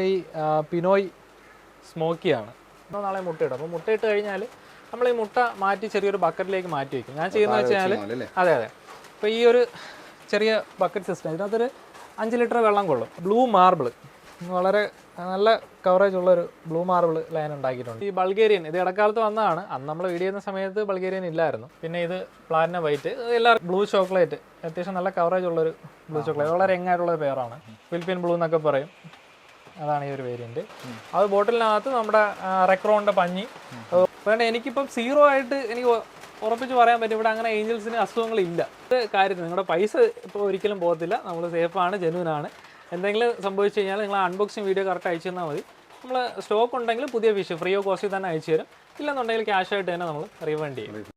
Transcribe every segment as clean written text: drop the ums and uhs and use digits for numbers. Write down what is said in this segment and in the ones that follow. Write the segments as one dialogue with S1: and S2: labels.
S1: ഈ പിനോയ് സ്മോക്കിയാണ്. നാളെ മുട്ടയിടും. അപ്പോൾ മുട്ടയിട്ട് കഴിഞ്ഞാൽ നമ്മൾ ഈ മുട്ട മാറ്റി ചെറിയൊരു ബക്കറ്റിലേക്ക് മാറ്റി വയ്ക്കും. ഞാൻ ചെയ്യുന്നത് വെച്ചാൽ അതെ. അപ്പോൾ ഈ ഒരു ചെറിയ ബക്കറ്റ് സിസ്റ്റം, ഇതിനകത്തൊരു 5 ലിറ്റർ വെള്ളം കൊള്ളും. ബ്ലൂ മാർബിൾ, വളരെ നല്ല കവറേജ് ഉള്ളൊരു ബ്ലൂ മാർബിൾ ലൈൻ ഉണ്ടാക്കിയിട്ടുണ്ട്. ഈ ബൾഗേറിയൻ ഇത് ഇടക്കാലത്ത് വന്നതാണ്. അന്ന് നമ്മൾ വീഡിയോ ചെയ്യുന്ന സമയത്ത് ബൾഗേറിയൻ ഇല്ലായിരുന്നു. പിന്നെ ഇത് പ്ലാറ്റിനം വൈറ്റ്, എല്ലാവർക്കും ബ്ലൂ ചോക്ലേറ്റ്, അത്യാവശ്യം നല്ല കവറേജ് ഉള്ളൊരു ബ്ലൂ ചോക്ലേറ്റ്, വളരെ യങ്ങായിട്ടുള്ള പേരാണ്. ഫിലിപ്പീൻ ബ്ലൂ എന്നൊക്കെ പറയും. അതാണ് ഈ ഒരു വേരിയൻറ്റ്. അത് ബോട്ടിലിനകത്ത് നമ്മുടെ റെക്രോണിൻ്റെ പഞ്ഞി വേണ്ട. എനിക്കിപ്പം 0 ആയിട്ട് എനിക്ക് ഉറപ്പിച്ച് പറയാൻ പറ്റും ഇവിടെ അങ്ങനെ ഏഞ്ചൽസിന് അസുഖങ്ങളില്ല. ഇത് കാര്യത്തിൽ നിങ്ങളുടെ പൈസ ഇപ്പോൾ ഒരിക്കലും പോകത്തില്ല. നമ്മൾ സേഫാണ്, ജെന്യൂനാണ്. എന്തെങ്കിലും സംഭവിച്ചു കഴിഞ്ഞാൽ നിങ്ങൾ അൺബോക്സിങ് വീഡിയോ കറക്റ്റ് അയച്ചു തന്നാൽ മതി. നമ്മൾ സ്റ്റോക്ക് ഉണ്ടെങ്കിൽ പുതിയ ഫിഷ് ഫ്രീ ഓഫ് കോസ്റ്റിൽ തന്നെ അയച്ചു തരും. ഇല്ലെന്നുണ്ടെങ്കിൽ ക്യാഷ് ആയിട്ട് തന്നെ നമ്മൾ റീഫണ്ട് ചെയ്യും.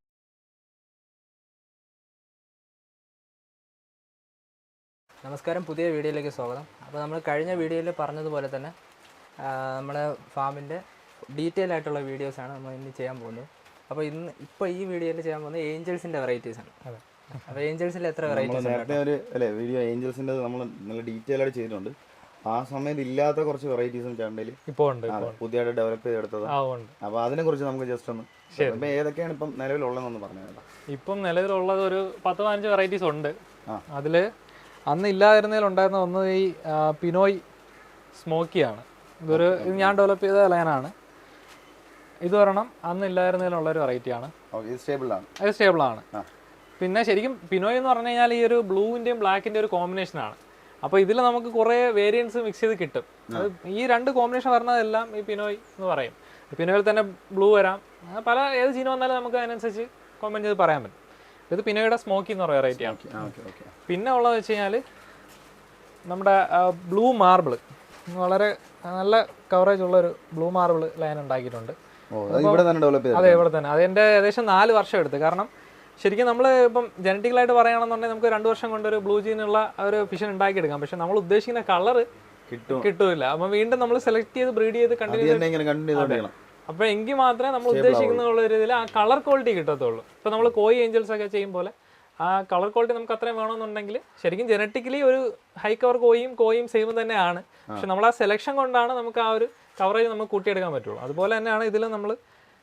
S2: നമസ്കാരം, പുതിയ വീഡിയോയിലേക്ക് സ്വാഗതം. അപ്പോൾ നമ്മൾ കഴിഞ്ഞ വീഡിയോയിൽ പറഞ്ഞതുപോലെ തന്നെ നമ്മുടെ ഫാമിൻ്റെ ഡീറ്റെയിൽ ആയിട്ടുള്ള വീഡിയോസാണ് നമ്മൾ ഇന്ന് ചെയ്യാൻ പോകുന്നത്. അപ്പോൾ ഇപ്പോൾ ഈ വീഡിയോയിൽ ചെയ്യാൻ പോകുന്നത് ഏഞ്ചൽസിൻ്റെ വെറൈറ്റീസാണ്. അപ്പോൾ ഏഞ്ചൽസിൽ എത്ര വെറൈറ്റീസ്?
S3: നേരത്തെ ഒരു വീഡിയോ ഏഞ്ചൽസിൻ്റെ നമ്മൾ നല്ല ഡീറ്റെയിൽ ആയിട്ട് ചെയ്തിട്ടുണ്ട്. ആ സമയത്ത് ഇല്ലാത്ത കുറച്ച് വെറൈറ്റീസും ചാനലിൽ
S1: ഇപ്പോൾ ഉണ്ട്,
S3: പുതിയതായിട്ട് ഡെവലപ്പ് ചെയ്തെടുത്തത്. അപ്പോൾ അതിനെ കുറിച്ച് നമുക്ക് ജസ്റ്റ് ഒന്ന് ഇപ്പം ഏതൊക്കെയാണ് ഇപ്പം നിലവിലുള്ളതെന്ന് പറഞ്ഞത്.
S1: ഇപ്പം നിലവിലുള്ളത് ഒരു 10-15 വെറൈറ്റീസ് ഉണ്ട്. അതിൽ അന്ന് ഇല്ലാതിരുന്നതിലുണ്ടായിരുന്ന ഒന്ന് ഈ പിനോയ് സ്മോക്കിയാണ്. ഇത് ഞാൻ ഡെവലപ്പ് ചെയ്ത ലൈനാണ്. ഇത് ഒരെണ്ണം അന്ന് ഇല്ലാതിരുന്നതിലുള്ളൊരു വെറൈറ്റിയാണ്. അത് സ്റ്റേബിളാണ്. പിന്നെ ശരിക്കും പിനോയ് എന്ന് പറഞ്ഞു കഴിഞ്ഞാൽ ഈ ഒരു ബ്ലൂവിൻ്റെയും ബ്ലാക്കിൻ്റെ ഒരു കോമ്പിനേഷനാണ്. അപ്പോൾ ഇതിൽ നമുക്ക് കുറേ വേരിയൻസ് മിക്സ് ചെയ്ത് കിട്ടും. അത് ഈ രണ്ട് കോമ്പിനേഷൻ വരുന്നതെല്ലാം ഈ പിനോയ് എന്ന് പറയും. പിനോയിൽ തന്നെ ബ്ലൂ വരാം, പല ഏത് ജീന വന്നാലും നമുക്ക് അതിനനുസരിച്ച് കോമ്പൻ ചെയ്ത് പറയാൻ പറ്റും. ഇത് പിനോയുടെ സ്മോക്കി എന്ന് പറയുന്ന വെറൈറ്റിയാണ്. പിന്നെ ഉള്ളതെന്ന് വെച്ച് കഴിഞ്ഞാൽ നമ്മുടെ ബ്ലൂ മാർബിൾ, വളരെ നല്ല കവറേജ് ഉള്ളൊരു ബ്ലൂ മാർബിൾ ലൈൻ ഉണ്ടാക്കിയിട്ടുണ്ട്. അതെ, ഇവിടെ തന്നെ. അതെൻ്റെ ഏകദേശം 4 വർഷം എടുത്ത്. കാരണം ശരിക്കും നമ്മൾ ഇപ്പം ജനറ്റിക്കലായിട്ട് പറയുകയാണെന്നുണ്ടെങ്കിൽ നമുക്ക് 2 വർഷം കൊണ്ട് ഒരു ബ്ലൂ ജീനുള്ള ഒരു ഫിഷൻ ഉണ്ടാക്കിയെടുക്കാം. പക്ഷെ നമ്മൾ ഉദ്ദേശിക്കുന്ന കളർ കിട്ടൂല. അപ്പം വീണ്ടും നമ്മൾ സെലക്ട് ചെയ്ത് ബ്രീഡ് ചെയ്ത് കണ്ടിന്യൂ. അപ്പോൾ എങ്കിൽ മാത്രമേ നമ്മൾ ഉദ്ദേശിക്കുന്ന ഒരു രീതിയിൽ ആ കളർ ക്വാളിറ്റി കിട്ടത്തുള്ളൂ. ഇപ്പോൾ നമ്മൾ കോയി ഏഞ്ചൽസ് ഒക്കെ ചെയ്യും പോലെ ആ കളർ ക്വാളിറ്റി നമുക്ക് അത്രയും വേണമെന്നുണ്ടെങ്കിൽ ശരിക്കും ജനറ്റിക്കലി ഒരു ഹൈ കവർ കോയും സെയിം തന്നെയാണ്. പക്ഷെ നമ്മൾ ആ സെലക്ഷൻ കൊണ്ടാണ് നമുക്ക് ആ ഒരു കവറേജ് നമുക്ക് കൂട്ടിയെടുക്കാൻ പറ്റുള്ളൂ. അതുപോലെ തന്നെയാണ് ഇതിൽ നമ്മൾ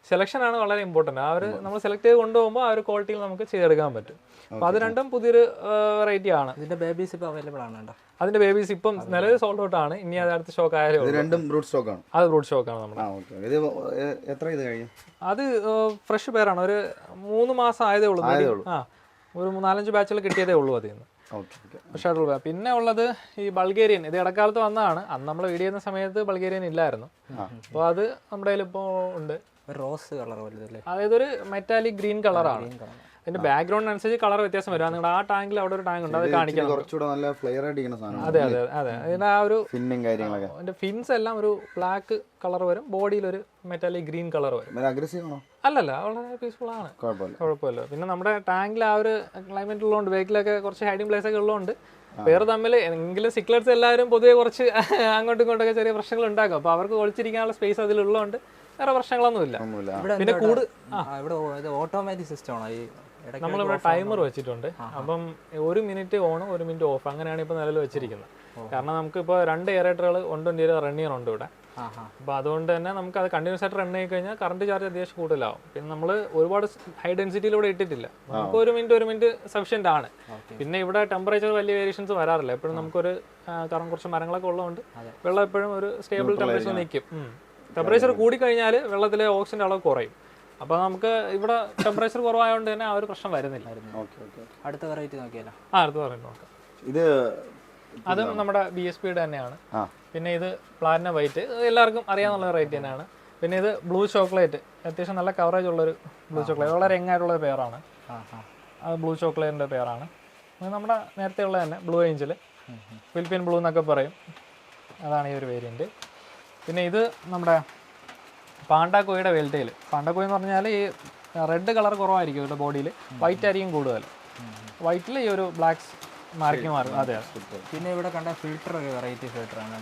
S1: സെലക്ഷനാണ് വളരെ ഇമ്പോർട്ടൻറ്റ്. ആ ഒരു നമ്മൾ സെലക്ട് ചെയ്ത് കൊണ്ടുപോകുമ്പോൾ ആ ഒരു ക്വാളിറ്റിയിൽ നമുക്ക് ചെയ്തെടുക്കാൻ പറ്റും. അപ്പോൾ അത് രണ്ടും പുതിയൊരു വെറൈറ്റി ആണ്.
S2: ഇതിൻ്റെ ബേബീസ് ഇപ്പോൾ അവൈലബിൾ ആണ്.
S1: അതിന്റെ ബേബീസ് ഇപ്പം നിലവിൽ സോൾഡ് ഔട്ട് ആണ്. ഇനി അത് അടുത്ത സ്റ്റോക്ക് ആയാലും
S3: രണ്ടും ബ്രൂഡ് സ്റ്റോക്ക് ആണ്.
S1: അത് ബ്രൂഡ് സ്റ്റോക്ക് ആണ് നമ്മൾ. അത് ഫ്രഷ് പേരാണ്. ഒരു 3 മാസം ആയതേ ഉള്ളൂ. ഒരു 4-5 ബാച്ചുകൾ കിട്ടിയതേ ഉള്ളൂ അതിൽ നിന്ന്. പിന്നെ ഉള്ളത് ഈ ബൾഗേറിയൻ. ഇത് ഇടക്കാലത്ത് വന്നതാണ്. അന്ന് നമ്മൾ വീഡിയോ ചെയ്യുന്ന സമയത്ത് ബൾഗേറിയൻ ഇല്ലായിരുന്നു. അപ്പോൾ അത് നമ്മുടെ കയ്യിൽ ഇപ്പോൾ ഉണ്ട്.
S2: റോസ് കളർ,
S1: അതായത് ഒരു മെറ്റാലിക് ഗ്രീൻ കളറാണ്. അതിന്റെ ബാക്ക്ഗ്രൗണ്ട് അനുസരിച്ച് കളർ വ്യത്യാസം വരും. നിങ്ങളുടെ ആ ടാങ്കിൽ അവിടെ ഒരു ടാങ്ക് ഉണ്ട്, അത് കാണിക്കാം. അതെ. അതിന്റെ ആ ഒരു അതിന്റെ ഫിൻസ് എല്ലാം ഒരു ബ്ലാക്ക് കളർ വരും, ബോഡിയിൽ ഒരു മെറ്റാലിക് ഗ്രീൻ കളർ വരും. അല്ലല്ല, വളരെ പീസ്ഫുൾ ആണ്, കുഴപ്പമില്ല. പിന്നെ നമ്മുടെ ടാങ്കിൽ ആ ഒരു ക്ലൈമറ്റ് ഉള്ളതുകൊണ്ട് ബേക്കിലൊക്കെ കുറച്ച് ഹൈഡിങ് പ്ലേസ് ഒക്കെ ഉള്ളതുകൊണ്ട് പേര് തമ്മിൽ എങ്കിലും സിക്ലറ്റ്സ് എല്ലാവരും പൊതുവെ കുറച്ച് അങ്ങോട്ടും ഇങ്ങോട്ടൊക്കെ ചെറിയ പ്രശ്നങ്ങൾ ഉണ്ടാക്കും. അപ്പോൾ അവർക്ക് ഒളിച്ചിരിക്കാനുള്ള സ്പേസ് അതിലുള്ളതുകൊണ്ട് വേറെ പ്രശ്നങ്ങളൊന്നുമില്ല. പിന്നെ
S2: ഓട്ടോമാറ്റിക് സിസ്റ്റമാണ്.
S1: നമ്മളിവിടെ ടൈമർ വെച്ചിട്ടുണ്ട്. അപ്പം 1 മിനിറ്റ് ഓൺ 1 മിനിറ്റ് ഓഫ്, അങ്ങനെയാണ് ഇപ്പോൾ നിലവിൽ വെച്ചിരിക്കുന്നത്. കാരണം നമുക്കിപ്പോൾ 2 എയറേറ്ററുകൾ 120 റൺ ചെയ്യുന്നുണ്ട് ഇവിടെ. അപ്പോൾ അതുകൊണ്ട് തന്നെ നമുക്ക് അത് കണ്ടിന്യൂസ് ആയിട്ട് റൺ ചെയ്ത് കഴിഞ്ഞാൽ കറണ്ട് ചാർജ് അത്യാവശ്യം കൂടുതലാവും. പിന്നെ നമ്മൾ ഒരുപാട് ഹൈ ഡെൻസിറ്റിയിലൂടെ ഇട്ടിട്ടില്ല. നമുക്ക് 1 മിനിറ്റ് സഫിഷ്യൻ്റ് ആണ്. പിന്നെ ഇവിടെ ടെമ്പറേച്ചർ വലിയ വേരിയേഷൻസ് വരാറില്ല. എപ്പോഴും നമുക്കൊരു കാരണം കുറച്ച് മരങ്ങളൊക്കെ ഉള്ളതുകൊണ്ട് വെള്ളം എപ്പോഴും ഒരു സ്റ്റേബിൾ ടെമ്പറേച്ചർ നിൽക്കും. ടെമ്പറേച്ചർ കൂടിക്കഴിഞ്ഞാൽ വെള്ളത്തിലെ ഓക്സിജൻ്റെ അളവ് കുറയും. അപ്പോൾ നമുക്ക് ഇവിടെ ടെമ്പറേച്ചർ കുറവായതുകൊണ്ട് തന്നെ ആ ഒരു പ്രശ്നം വരുന്നില്ല.
S2: അടുത്ത വെറൈറ്റി നോക്കിയാലോ?
S1: അടുത്ത വെറൈറ്റി നോക്കാം. അതും നമ്മുടെ BSPയുടെ തന്നെയാണ്. പിന്നെ ഇത് പ്ലാറ്റിനം വൈറ്റ്, എല്ലാവർക്കും അറിയാവുന്ന വെറൈറ്റി തന്നെയാണ്. പിന്നെ ഇത് ബ്ലൂ ചോക്ലേറ്റ്, അത്യാവശ്യം നല്ല കവറേജ് ഉള്ളൊരു ബ്ലൂ ചോക്ലേറ്റ്, വളരെ യങ്ങായിട്ടുള്ള പേരാണ്. അത് ബ്ലൂ ചോക്ലേറ്റിൻ്റെ പേരാണ്. നമ്മുടെ നേരത്തെ ഉള്ളത് തന്നെ ബ്ലൂ ഏഞ്ചൽ, ഫിലിപ്പീൻ ബ്ലൂ എന്നൊക്കെ പറയും. അതാണ് ഈ ഒരു വേരിയൻറ്റ്. പിന്നെ ഇത് നമ്മുടെ പാണ്ടാക്കോയുടെ വെൽറ്റയിൽ. പാണ്ടാക്കോയി എന്ന് പറഞ്ഞാൽ ഈ റെഡ് കളർ കുറവായിരിക്കും ഇവരുടെ ബോഡിയിൽ, വൈറ്റ് ആയിരിക്കും കൂടുതൽ. വൈറ്റിൽ ഈ ഒരു ബ്ലാക്ക് മാർക്കിങ് മാറും. അതെ.
S2: പിന്നെ ഇവിടെ കണ്ട ഫിൽറ്റർ വെറൈറ്റി ഫിൽറ്ററാണ്.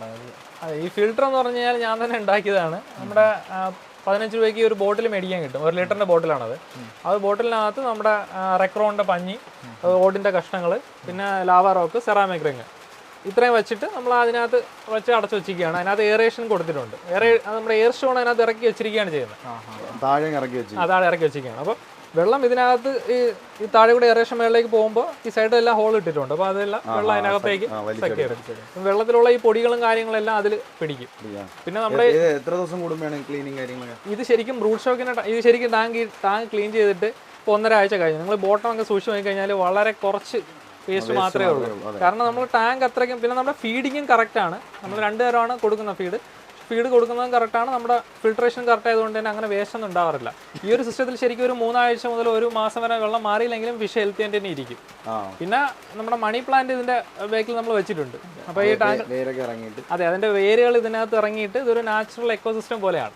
S1: അതെ, ഈ ഫിൽറ്റർ എന്ന് പറഞ്ഞു കഴിഞ്ഞാൽ ഞാൻ തന്നെ ഉണ്ടാക്കിയതാണ്. നമ്മുടെ 15 രൂപയ്ക്ക് ഒരു ബോട്ടിൽ മേടിക്കാൻ കിട്ടും. 1 ലിറ്ററിൻ്റെ ബോട്ടിലാണത്. അത് ബോട്ടിലിനകത്ത് നമ്മുടെ റെക്രോണിൻ്റെ പഞ്ഞി, ഓടിൻ്റെ കഷ്ണങ്ങൾ, പിന്നെ ലാവ റോക്ക്, സെറാമിക് റിങ്, ഇത്രയും വെച്ചിട്ട് നമ്മൾ അതിനകത്ത് വെച്ച് അടച്ചു വെച്ചിരിക്കുകയാണ്. അതിനകത്ത് എയറേഷൻ കൊടുത്തിട്ടുണ്ട്. നമ്മുടെ എയർ സ്റ്റോൺ അതിനകത്ത് ഇറക്കി വെച്ചിരിക്കുകയാണ് ചെയ്യുന്നത്.
S3: താഴെ ഇറക്കി വെച്ച്
S1: അതാണ് ഇറക്കി വെച്ചിരിക്കുകയാണ്. അപ്പോൾ വെള്ളം ഇതിനകത്ത് ഈ താഴെ കൂടെ എയറേഷൻ മേളിലേക്ക് പോകുമ്പോൾ ഈ സൈഡിലെല്ലാം ഹോൾ ഇട്ടിട്ടുണ്ട്. അപ്പോൾ അതെല്ലാം വെള്ളം അതിനകത്തേക്ക് സെക്കെടുക്കും. വെള്ളത്തിലുള്ള ഈ പൊടികളും കാര്യങ്ങളെല്ലാം അതിൽ പിടിക്കും. പിന്നെ നമ്മുടെ
S3: എത്ര ദിവസം കൂടുമ്പോഴാണ് ക്ലീനിങ് കാര്യങ്ങളൊക്കെ?
S1: ഇത് ശരിക്കും ബ്രൂഡ് സ്റ്റോക്കിന് ഇത് ശരിക്കും ടാങ്ക് ക്ലീൻ ചെയ്തിട്ട് ഇപ്പോൾ 1.5 ആഴ്ച കഴിഞ്ഞു. നിങ്ങൾ ബോട്ടമൊക്കെ സൂക്ഷിച്ച് നോക്കി കഴിഞ്ഞാൽ വളരെ കുറച്ച് വേസ്റ്റ് മാത്രമേ ഉള്ളൂ. കാരണം നമ്മൾ ടാങ്ക് അത്രയ്ക്കും, പിന്നെ നമ്മുടെ ഫീഡിങ്ങും കറക്റ്റാണ്. നമ്മൾ 2 നേരമാണ് കൊടുക്കുന്ന ഫീഡ് കൊടുക്കുന്നതും കറക്റ്റാണ്. നമ്മുടെ ഫിൽട്രേഷൻ കറക്റ്റ് ആയതുകൊണ്ട് തന്നെ അങ്ങനെ വേസ്റ്റ് ഒന്നും ഉണ്ടാവാറില്ല. ഈ ഒരു സിസ്റ്റത്തിൽ ശരിക്കും ഒരു 3 ആഴ്ച മുതൽ 1 മാസം വരെ വെള്ളം മാറിയില്ലെങ്കിലും ഫിഷ് ഹെൽത്തി ആയിട്ട് തന്നെ ഇരിക്കും. പിന്നെ നമ്മുടെ മണി പ്ലാന്റ് ഇതിന്റെ ബേക്കിൽ നമ്മൾ വെച്ചിട്ടുണ്ട്. അപ്പോൾ ഈ ടാങ്ക് അതെ, അതിന്റെ വേരുകൾ ഇതിനകത്ത് ഇറങ്ങിയിട്ട് ഇതൊരു നാച്ചുറൽ എക്കോസിസ്റ്റം പോലെയാണ്.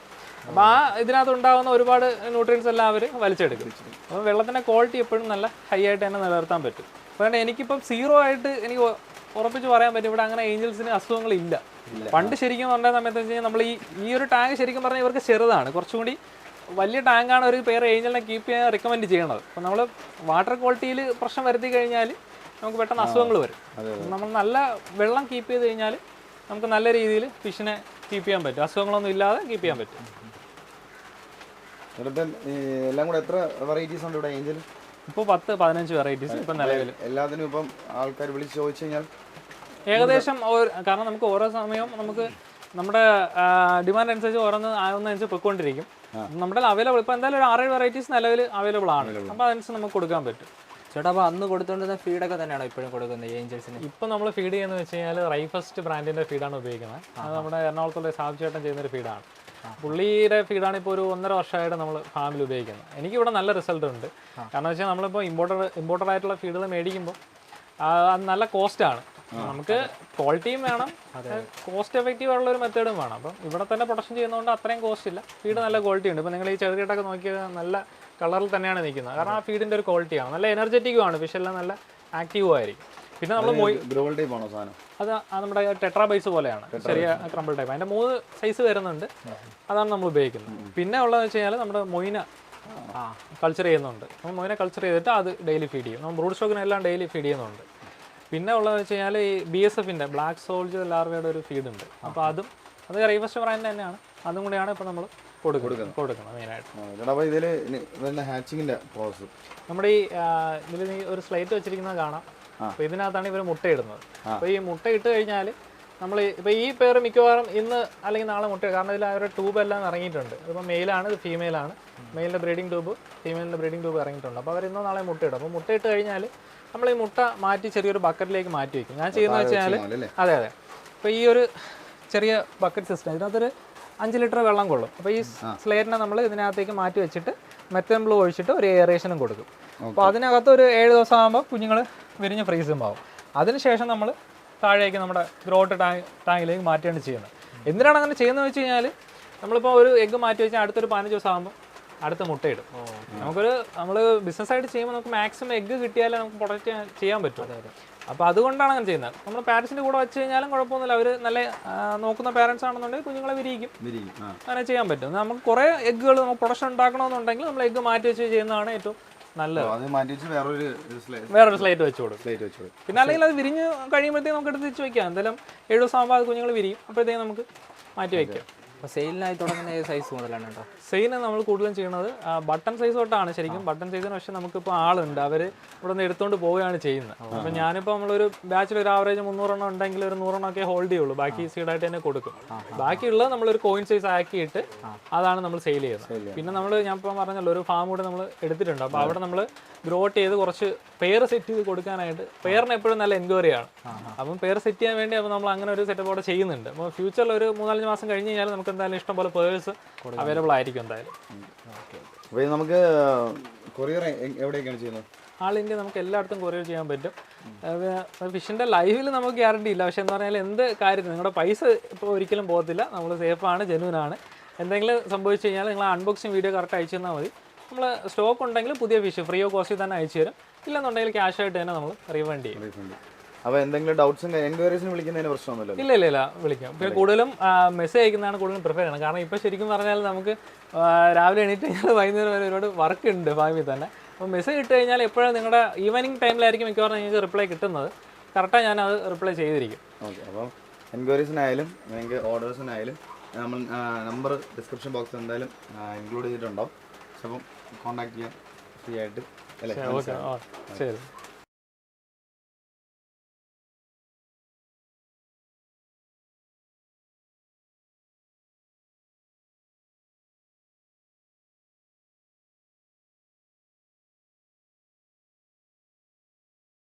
S1: അപ്പോൾ ഇതിനകത്ത് ഉണ്ടാകുന്ന ഒരുപാട് ന്യൂട്രിയൻസ് എല്ലാം അവർ വലിച്ചെടുക്കും. അപ്പോൾ വെള്ളത്തിന്റെ ക്വാളിറ്റി എപ്പോഴും നല്ല ഹൈ ആയിട്ട് തന്നെ നിലനിർത്താൻ പറ്റും. അതുകൊണ്ട് എനിക്കിപ്പം 0 ആയിട്ട് എനിക്ക് ഉറപ്പിച്ച് പറയാൻ പറ്റും ഇവിടെ അങ്ങനെ ഏഞ്ചൽസിന് അസുഖങ്ങളില്ല. പണ്ട് ശരിക്കും പറഞ്ഞ സമയത്ത് വെച്ച് കഴിഞ്ഞാൽ നമ്മൾ ഈ ഒരു ടാങ്ക് ശരിക്കും പറഞ്ഞാൽ ഇവർക്ക് ചെറുതാണ്. കുറച്ചുകൂടി വലിയ ടാങ്കാണ് ഒരു പേര് ഏഞ്ചലിനെ കീപ്പ് ചെയ്യാൻ റെക്കമെൻഡ് ചെയ്യണത്. അപ്പോൾ നമ്മൾ വാട്ടർ ക്വാളിറ്റിയിൽ പ്രശ്നം വരുത്തി കഴിഞ്ഞാൽ നമുക്ക് പെട്ടെന്ന് അസുഖങ്ങൾ വരും. നമ്മൾ നല്ല വെള്ളം കീപ്പ് ചെയ്ത് കഴിഞ്ഞാൽ നമുക്ക് നല്ല രീതിയിൽ ഫിഷിനെ കീപ്പ് ചെയ്യാൻ പറ്റും. അസുഖങ്ങളൊന്നും ഇല്ലാതെ കീപ്പ് ചെയ്യാൻ പറ്റും.
S3: എല്ലാം കൂടെ എത്ര വെറൈറ്റീസ് ഉണ്ട് ഇവിടെ ഏഞ്ചൽ?
S1: ഇപ്പോൾ 10-15 വെറൈറ്റീസ് ഇപ്പം നിലവിൽ.
S3: എല്ലാത്തിനും ഇപ്പം ആൾക്കാർ വിളിച്ച് ചോദിച്ചു കഴിഞ്ഞാൽ
S1: ഏകദേശം കാരണം നമുക്ക് ഓരോ സമയവും നമുക്ക് നമ്മുടെ ഡിമാൻഡ് അനുസരിച്ച് ഓരോന്നനുസരിച്ച് പൊയ്ക്കൊണ്ടിരിക്കും. നമ്മുടെ അവൈലബിൾ ഇപ്പോൾ എന്തായാലും ഒരു 6-7 വെറൈറ്റീസ് നിലവിൽ അവൈലബിൾ ആണ്. അപ്പോൾ അതനുസരിച്ച് നമുക്ക് കൊടുക്കാൻ പറ്റും.
S2: ചേട്ടാ, അപ്പോൾ അന്ന് കൊടുത്തുകൊണ്ടിരുന്ന ഫീഡൊക്കെ തന്നെയാണോ ഇപ്പോഴും കൊടുക്കുന്നത് ഏഞ്ചൽസിന്?
S1: ഇപ്പം നമ്മൾ ഫീഡ് ചെയ്യുന്നത് വെച്ച് കഴിഞ്ഞാൽ റൈഫസ്റ്റ് ബ്രാൻഡിൻ്റെ ഫീഡാണ് ഉപയോഗിക്കുന്നത്. അത് നമ്മുടെ എറണാകുളത്തുള്ള സാബ് ചേട്ടൻ ചെയ്യുന്നൊരു ഫീഡാണ്. പുള്ളിയുടെ ഫീഡാണ് ഇപ്പോൾ ഒരു 1.5 വർഷമായിട്ട് നമ്മൾ ഫാമിൽ ഉപയോഗിക്കുന്നത്. എനിക്കിവിടെ നല്ല റിസൾട്ട് ഉണ്ട്. കാരണം വെച്ചാൽ നമ്മളിപ്പോൾ ഇമ്പോർട്ടഡ് ആയിട്ടുള്ള ഫീഡുകൾ മേടിക്കുമ്പോൾ അത് നല്ല കോസ്റ്റാണ്. നമുക്ക് ക്വാളിറ്റിയും വേണം, കോസ്റ്റ് എഫക്റ്റീവ് ആയിട്ടുള്ള ഒരു മെത്തേഡും വേണം. അപ്പം ഇവിടെ തന്നെ പ്രൊഡക്ഷൻ ചെയ്യുന്നതുകൊണ്ട് അത്രയും കോസ്റ്റ് ഇല്ല. ഫീഡ് നല്ല ക്വാളിറ്റി ഉണ്ട്. ഇപ്പോൾ നിങ്ങൾ ഈ ചെറുകേട്ടൊക്കെ നോക്കിയാൽ നല്ല കളറിൽ തന്നെയാണ് നിൽക്കുന്നത്. കാരണം ആ ഫീഡിൻ്റെ ഒരു ക്വാളിറ്റിയാണ്. നല്ല എനർജറ്റിക്കുമാണ്. ഫിഷെല്ലാം നല്ല ആക്റ്റീവും ആയിരിക്കും. പിന്നെ നമ്മൾ അത് നമ്മുടെ ടെട്രാ ബൈസ് പോലെയാണ്, ചെറിയ ക്രംബിൾ ടൈപ്പ്. അതിൻ്റെ 3 സൈസ് വരുന്നുണ്ട്. അതാണ് നമ്മൾ ഉപയോഗിക്കുന്നത്. പിന്നെ ഉള്ളതെന്ന് വെച്ച് കഴിഞ്ഞാൽ നമ്മുടെ മൊയ്ന കൾച്ചർ ചെയ്യുന്നുണ്ട്. നമ്മൾ മൊയ്ന കൾച്ചർ ചെയ്തിട്ട് അത് ഡെയിലി ഫീഡ് ചെയ്യും. നമ്മൾ ബ്രൂഡ് സ്റ്റോക്കിനെല്ലാം ഡെയിലി ഫീഡ് ചെയ്യുന്നുണ്ട്. പിന്നെ ഉള്ളതെന്ന് വെച്ച് കഴിഞ്ഞാൽ ഈ BSFൻ്റെ ബ്ലാക്ക് സോൾജർ ലാർവയുടെ ഒരു ഫീഡ് ഉണ്ട്. അപ്പോൾ അത് റൈഫസ്റ്റ് ബ്രാൻഡ് തന്നെയാണ്. അതും കൂടിയാണ് ഇപ്പോൾ നമ്മൾ കൊടുക്കുന്നത് മെയിനായിട്ട്. നമ്മുടെ ഇതിൽ ഒരു സ്ലൈറ്റ് വെച്ചിരിക്കുന്നത് കാണാം. അപ്പോൾ ഇതിനകത്താണ് ഇവർ മുട്ടയിടുന്നത്. അപ്പോൾ ഈ മുട്ട ഇട്ട് കഴിഞ്ഞാൽ നമ്മൾ ഇപ്പോൾ ഈ പേര് മിക്കവാറും ഇന്ന് അല്ലെങ്കിൽ നാളെ മുട്ട, കാരണം ഇതിൽ അവരുടെ ട്യൂബ് എല്ലാം ഇറങ്ങിയിട്ടുണ്ട്. ഇതിപ്പോൾ മെയിലാണ്, ഇത് ഫീമെയിലാണ്. മെയിലിൻ്റെ ബ്രീഡിംഗ് ട്യൂബ്, ഫീമെയിലിൻ്റെ ബ്രീഡിംഗ് ട്യൂബ് ഇറങ്ങിയിട്ടുണ്ട്. അപ്പോൾ അവർ ഇന്നോ നാളെ മുട്ടയിടും. അപ്പോൾ മുട്ടയിട്ട് കഴിഞ്ഞാൽ നമ്മൾ ഈ മുട്ട മാറ്റി ചെറിയൊരു ബക്കറ്റിലേക്ക് മാറ്റി വയ്ക്കും. ഞാൻ ചെയ്യുന്നത് വെച്ചാൽ അതെ അപ്പോൾ ഈ ഒരു ചെറിയ ബക്കറ്റ് സിസ്റ്റം, ഇതിനകത്തൊരു 5 ലിറ്റർ വെള്ളം കൊള്ളും. അപ്പോൾ ഈ സ്ലേറ്റിനെ നമ്മൾ ഇതിനകത്തേക്ക് മാറ്റി വെച്ചിട്ട് മെത്തൻ ബ്ലൂ ഒഴിച്ചിട്ട് ഒരു എയറേഷനും കൊടുക്കും. അപ്പോൾ അതിനകത്ത് ഒരു 7 ദിവസം ആകുമ്പോൾ കുഞ്ഞുങ്ങൾ വിരിഞ്ഞ് ഫ്രീസും ആവും. അതിനുശേഷം നമ്മൾ താഴേക്ക് നമ്മുടെ ഗ്രോട്ട് ടാങ്കിലേക്ക് മാറ്റുകയാണ് ചെയ്യുന്നത്. എന്തിനാണ് അങ്ങനെ ചെയ്യുന്നത് വെച്ച് കഴിഞ്ഞാൽ നമ്മളിപ്പോൾ ഒരു എഗ്ഗ് മാറ്റി വെച്ചാൽ അടുത്തൊരു 15 ദിവസം ആകുമ്പോൾ അടുത്ത മുട്ടയിടും. നമ്മൾ ബിസിനസ്സായിട്ട് ചെയ്യുമ്പോൾ നമുക്ക് മാക്സിമം എഗ്ഗ് കിട്ടിയാലേ നമുക്ക് പ്രൊഡക്റ്റ് ചെയ്യാൻ പറ്റും. അപ്പോൾ അതുകൊണ്ടാണ് അങ്ങനെ ചെയ്യുന്നത്. നമ്മൾ പാരൻസിൻ്റെ കൂടെ വെച്ച് കഴിഞ്ഞാലും കുഴപ്പമൊന്നുമില്ല. അവർ നല്ല നോക്കുന്ന പാരൻസ് ആണെന്നുണ്ടെങ്കിൽ കുഞ്ഞുങ്ങളെ വിരിയിക്കും. അങ്ങനെ ചെയ്യാൻ പറ്റും. നമുക്ക് കുറേ എഗ്ഗുകൾ നമുക്ക് പ്രൊഡക്ഷൻ ഉണ്ടാക്കണമെന്നുണ്ടെങ്കിൽ നമ്മൾ എഗ്ഗ് മാറ്റി വെച്ച് ചെയ്യുന്നതാണ് ഏറ്റവും നല്ലത്. വേറൊരു സ്ലൈറ്റ് വെച്ച് കൊടുക്കും. പിന്നെ അല്ലെങ്കിൽ അത് വിരിഞ്ഞ് കഴിയുമ്പോഴത്തേക്ക് നമുക്ക് എടുത്ത് തിരിച്ച് വയ്ക്കാം. എന്തായാലും 7 ദിവസം ആകുമ്പോൾ അത് കുഞ്ഞുങ്ങൾ വിരിയും. അപ്പോഴത്തേക്ക് നമുക്ക് മാറ്റി വയ്ക്കാം.
S2: അപ്പോൾ സെയിലിനായി തുടങ്ങുന്ന ഏത് സൈസ് മുതലാണ് കേട്ടോ?
S1: സെയിലിന് നമ്മൾ കൂടുതലും ചെയ്യുന്നത് ബട്ടൺ സൈസ് തൊട്ടാണ് ശരിക്കും. ബട്ടൺ സൈസിന് പക്ഷേ നമുക്കിപ്പോൾ ആളുണ്ട്, അവർ ഇവിടെ നിന്ന് എടുത്തുകൊണ്ട് പോവുകയാണ് ചെയ്യുന്നത്. അപ്പോൾ ഞാനിപ്പോൾ നമ്മളൊരു ബാച്ചിൽ ഒരു ആവറേജ് 300 എണ്ണം ഉണ്ടെങ്കിൽ ഒരു 100 എണ്ണമൊക്കെ ഹോൾഡ് ചെയ്യുള്ളൂ. ബാക്കി സീഡായിട്ട് തന്നെ കൊടുക്കും. ബാക്കിയുള്ളത് നമ്മളൊരു കോയിൻ സൈസ് ആക്കിയിട്ട് അതാണ് നമ്മൾ സെയിൽ ചെയ്യുന്നത്. പിന്നെ ഞാൻ ഇപ്പോൾ പറഞ്ഞല്ലോ ഒരു ഫാം കൂടെ നമ്മൾ എടുത്തിട്ടുണ്ട്. അപ്പോൾ അവിടെ നമ്മൾ ഗ്രോട്ട് ചെയ്ത് കുറച്ച് പെയർ സെറ്റ് ചെയ്ത് കൊടുക്കാനായിട്ട്, പെയറിന് എപ്പോഴും നല്ല എൻക്വയറിയാണ്. അപ്പം പെയർ സെറ്റ് ചെയ്യാൻ വേണ്ടി അപ്പോൾ നമ്മൾ അങ്ങനെ ഒരു സെറ്റപ്പ് അവിടെ ചെയ്യുന്നുണ്ട്. അപ്പോൾ ഫ്യൂച്ചറിൽ ഒരു 3-4 മാസം കഴിഞ്ഞ് കഴിഞ്ഞാൽ നമുക്ക് എന്തായാലും ഇഷ്ടംപോലെ പേഴ്സ് അവൈലബിൾ ആയിരിക്കും എന്തായാലും.
S3: നമുക്ക് കൊറിയർ എവിടെയൊക്കെയാണ് ചെയ്യുന്നത്?
S1: ആൾ ഇന്ത്യ നമുക്ക് എല്ലായിടത്തും കൊറിയർ ചെയ്യാൻ പറ്റും. ഫിഷിൻ്റെ ലൈവിൽ നമുക്ക് ഗ്യാരണ്ടി ഇല്ല. പക്ഷേ എന്ന് പറഞ്ഞാൽ എന്ത് കാര്യത്തിൽ നിങ്ങളുടെ പൈസ ഇപ്പോൾ ഒരിക്കലും പോകത്തില്ല. നമ്മൾ സേഫാണ്, ജെന്യൂനാണ്. എന്തെങ്കിലും സംഭവിച്ചു കഴിഞ്ഞാൽ നിങ്ങൾ അൺബോക്സിങ് വീഡിയോ കറക്റ്റ് അയച്ചു തന്നാൽ മതി. നമ്മൾ സ്റ്റോക്ക് ഉണ്ടെങ്കിൽ പുതിയ ഫിഷ് ഫ്രീ ഓഫ് കോസ്റ്റിൽ തന്നെ അയച്ചു തരും. ഇല്ലെന്നുണ്ടെങ്കിൽ ക്യാഷ് ആയിട്ട് തന്നെ നമ്മൾ റീഫണ്ട് ചെയ്യും.
S3: അപ്പോൾ എന്തെങ്കിലും ഡൗട്ട്സും എൻക്വയറീസിന് വിളിക്കുന്നതിന് പ്രശ്നമൊന്നുമില്ല?
S1: ഇല്ല വിളിക്കാം. പിന്നെ കൂടുതലും മെസ്സേജ് അയക്കുന്നതാണ് കൂടുതലും പ്രിഫർ ചെയ്യണം. കാരണം ഇപ്പോൾ ശരിക്കും പറഞ്ഞാൽ നമുക്ക് രാവിലെ എണീറ്റ് കഴിഞ്ഞാൽ വൈകുന്നേരം വരെ ഒരുപാട് വർക്ക് ഉണ്ട് ഫാമിൽ തന്നെ. അപ്പോൾ മെസ്സേജ് ഇട്ട് കഴിഞ്ഞാൽ എപ്പോഴും നിങ്ങളുടെ ഈവനിങ് ടൈമിലായിരിക്കും മിക്കവാറും നിങ്ങൾക്ക് റിപ്ലൈ കിട്ടുന്നത്. കറക്റ്റായി ഞാൻ അത് റിപ്ലൈ ചെയ്തിരിക്കും.
S3: ഓക്കെ, അപ്പം എൻക്വയറീസിനായാലും നിങ്ങൾക്ക് ഓർഡേഴ്സിനായാലും നമ്മൾ നമ്പർ ഡിസ്ക്രിപ്ഷൻ ബോക്സിൽ എന്തായാലും ഇൻക്ലൂഡ് ചെയ്തിട്ടുണ്ടാവും. അപ്പം കോൺടാക്ട് ചെയ്യാൻ ഫ്രീ ആയിട്ട് അല്ലേ?
S1: ഓക്കെ, ശരി.